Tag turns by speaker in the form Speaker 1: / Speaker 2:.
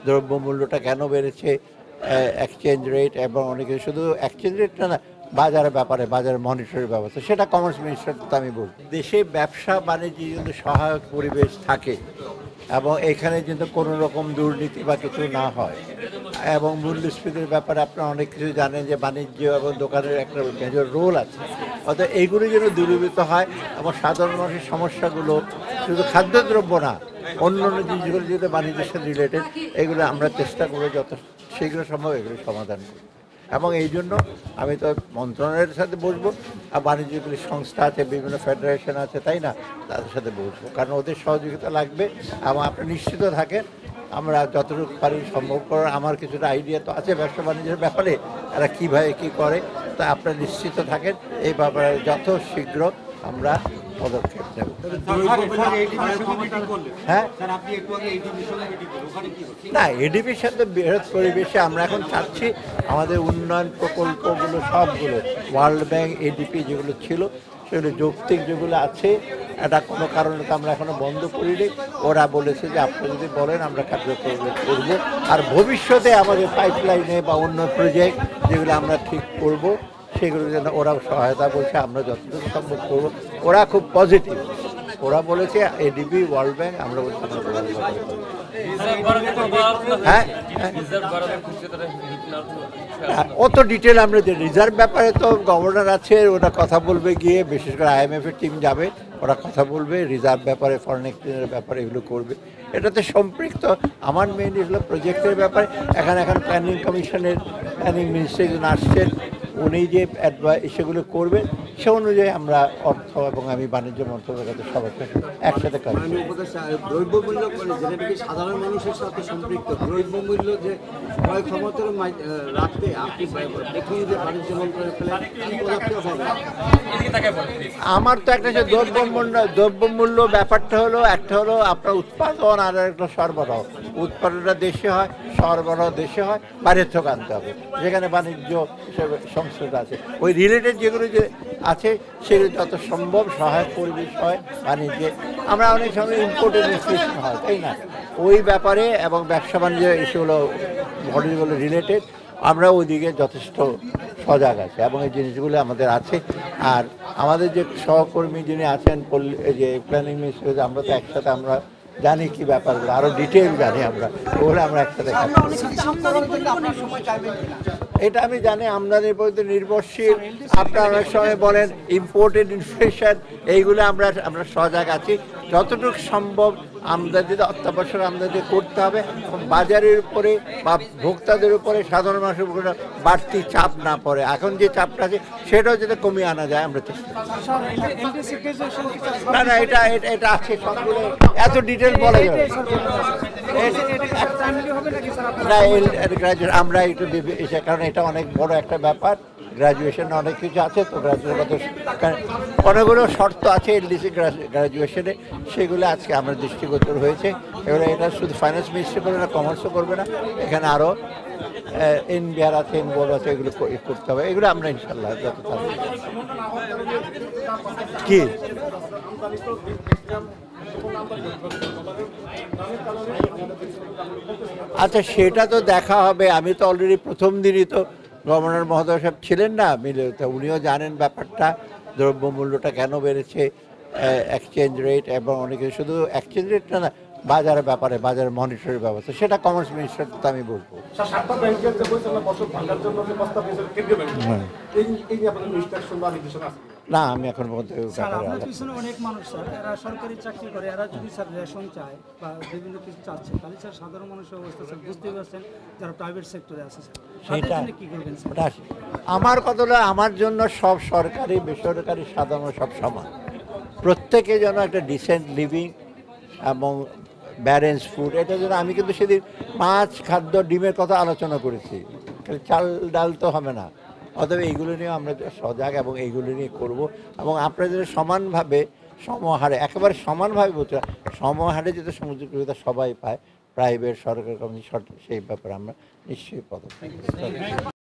Speaker 1: দ্রব্যমূল্যটা কেন বেড়েছে, exchange rate এবং অনেকে শুধু এক্সচেঞ্জ রেটটা না, বাজারের ব্যাপারে বাজারের মনিটরের ব্যবস্থা, সেটা কমার্স মিনিস্টার তো আমি বলব। দেশে ব্যবসা বাণিজ্যে কিন্তু সহায়ক পরিবেশ থাকে এবং এখানে কিন্তু কোনো রকম দুর্নীতি বা কিছু না হয় এবং মূল্যস্ফীতির ব্যাপারে আপনারা অনেক কিছু জানেন যে বাণিজ্য এবং দোকানের একটা মেজর রোল আছে। অর্থাৎ এইগুলো যেন দূরীভূত হয় এবং সাধারণ মানুষের সমস্যাগুলো শুধু খাদ্যদ্রব্য না, অন্য অন্য জিনিসগুলো যেটা বাণিজ্যের সাথে রিলেটেড, এগুলো আমরা চেষ্টা করে যত শীঘ্র সম্ভব এগুলো সমাধান করি। এবং এই জন্য আমি তো মন্ত্রণালয়ের সাথে বসবো, আর বাণিজ্যগুলি সংস্থা আছে, বিভিন্ন ফেডারেশন আছে, তাই না, তাদের সাথে বসবো, কারণ ওদের সহযোগিতা লাগবে। এবং আপনি নিশ্চিত থাকেন আমরা যতটুকু পারি সম্ভব করার, আমার কিছুটা আইডিয়া তো আছে ব্যবসা বাণিজ্যের ব্যাপারে, এরা কীভাবে কী করে, তা আপনারা নিশ্চিত থাকেন এই ব্যাপারে যত শীঘ্র আমরা পদক্ষেপ নেব। হ্যাঁ, না, এডিপির সাথে বৃহৎ পরিবেশে আমরা এখন চাচ্ছি আমাদের উন্নয়ন প্রকল্পগুলো সবগুলো ওয়ার্ল্ড ব্যাংক, এডিপি যেগুলো ছিল সেগুলো যৌক্তিক যেগুলো আছে, এটা কোনো কারণে তো আমরা এখনো বন্ধ করিনি। ওরা বলেছে যে আপনি যদি বলেন আমরা কার্যকর করব, আর ভবিষ্যতে আমাদের পাইপলাইনে বা অন্য প্রজেক্ট যেগুলো আমরা ঠিক করব সেগুলো যেন ওরাও সহায়তা বলছে, আমরা যতটুকু সম্ভব করবো। ওরা খুব পজিটিভ, ওরা বলেছে এডিবি, ওয়ার্ল্ড ব্যাংক, আমরা বলছি হ্যাঁ, অত ডিটেল আমরা রিজার্ভ ব্যাপারে তো গভর্নর আছে, ওরা কথা বলবে গিয়ে, বিশেষ করে IMF এর টিম যাবে, ওরা কথা বলবে রিজার্ভ ব্যাপারে, ফরেন এক্সচেঞ্জের ব্যাপারে, এগুলো করবে। এটাতে সম্পৃক্ত আমার মেইন এগুলো প্রজেক্টের ব্যাপারে। এখন প্ল্যানিং কমিশনের প্ল্যানিং মিনিস্টার একজন আসছেন, উনি যে সেগুলো করবেন সে অনুযায়ী আমরা অর্থ এবং আমি বাণিজ্য মন্ত্রণালয়ের কাছে সবার একসাথে কাজ করি।
Speaker 2: দ্রব্যমূল্য যেটা নাকি সাধারণ মানুষের সাথে সম্পৃক্ত, দ্রব্যমূল্য যে ক্রয় ক্ষমতার রাখতে আপনি দেখুন যে বাণিজ্য
Speaker 1: আমার তো একটা হচ্ছে দ্রব্যমূল্য ব্যাপারটা হলো, একটা হলো আপনার উৎপাদন আর একটা সরবরাহ। উৎপাদনটা দেশে হয়, সরবরাহ দেশে হয়, বাইরের থেকে আনতে হবে, যেখানে বাণিজ্য হিসেবে সংস্থা আছে। ওই রিলেটেড যেগুলো যে আছে সেগুলো যত সম্ভব সহায়ক পরিবেশ হয় বাণিজ্যে। আমরা অনেক সময় ইম্পোর্টেড ইনফ্লেশন হয়, তাই না, ওই ব্যাপারে এবং ব্যবসা বাণিজ্য সেগুলো বডিগুলো রিলেটেড, আমরা ওইদিকে যথেষ্ট সজাগ আছে এবং এই জিনিসগুলো আমাদের আছে। আর আমাদের যে সহকর্মী যিনি আছেন যে প্ল্যানিং মিনিস্টার, আমরা তো একসাথে আমরা জানি কি ব্যাপারগুলো, আরও ডিটেল জানি আমরা, ওগুলো আমরা একসাথে এটা আমি জানি। আমদানির প্রতি নির্ভরশীল, আপনারা অনেক সময় বলেন ইম্পোর্টেড ইনফ্লেশন, এইগুলো আমরা সজাগ আছি। যতটুকু সম্ভব আমদানিতে অত্যাবশ্যক আমদানি করতে হবে এবং বাজারের উপরে বা ভোক্তাদের উপরে, সাধারণ মানুষের উপরে বাড়তি চাপ না পড়ে। এখন যে চাপটা আছে সেটাও যাতে কমিয়ে আনা যায় আমরা চেষ্টা করি। না, এটা আছে সবগুলো, এত ডিটেল বলা যাবে না। আমরা একটু কারণ এটা অনেক বড় একটা ব্যাপার, গ্র্যাজুয়েশন অনেক কিছু আছে, তো অনেকগুলো শর্ত আছে এলডিসি গ্র্যাজুয়েশনে, সেগুলো আজকে আমার দৃষ্টিগোচর হয়েছে। এবারে এটা শুধু ফাইন্যান্স মিনিস্ট্রি করবে না, কমার্সও করবে না, এখানে আরও এনবিআর আছে, এনবোর্ড আছে, এগুলো করতে হবে। এগুলো আমরা ইনশাল্লাহ যত কি আচ্ছা সেটা তো দেখা হবে। আমি তো অলরেডি প্রথম দিনই তো গভর্নর মহোদয় সাহেব ছিলেন না মিলে, তো উনিও জানেন ব্যাপারটা, দ্রব্যমূল্যটা কেন বেড়েছে, এক্সচেঞ্জ রেট এবং অনেকে শুধু এক্সচেঞ্জ রেটটা না, বাজারের ব্যাপারে বাজারের মনিটরের ব্যবস্থা, সেটা কমার্স মিনিস্টার তো আমি বলবো। না, আমি এখন বলতে
Speaker 3: অনেক মানুষ স্যার, এরা সরকারি চাকরি করে, এরা যদি স্যার রেশন চায় বা বিভিন্ন কিছু চাচ্ছে, তাহলে স্যার সাধারণ মানুষের অবস্থা স্যার বুঝতেই পারছেন, যারা প্রাইভেট সেক্টরে আছে
Speaker 1: সেটা
Speaker 3: কি করবেন?
Speaker 1: আমার কথাটা, আমার জন্য সব সরকারি বেসরকারি সাধারণ সব সমান, প্রত্যেকে যেন একটা ডিসেন্ট লিভিং এবং ব্যালেন্স ফুড, এটা যেন। আমি কিন্তু সেদিন মাছ, খাদ্য, ডিমের কথা আলোচনা করেছি, খালি চাল ডাল তো হবে না। অতএব এইগুলো নিয়ে আমরা সজাগ এবং এইগুলো নিয়ে করবো এবং আপনাদের সমানভাবে সমহারে, একেবারে সমানভাবে বলতে সমহারে যেটা সমুদ্র সুবিধা সবাই পায়, প্রাইভেট, সরকারি, সেই ব্যাপারে আমরা নিশ্চয়ই পদক্ষেপ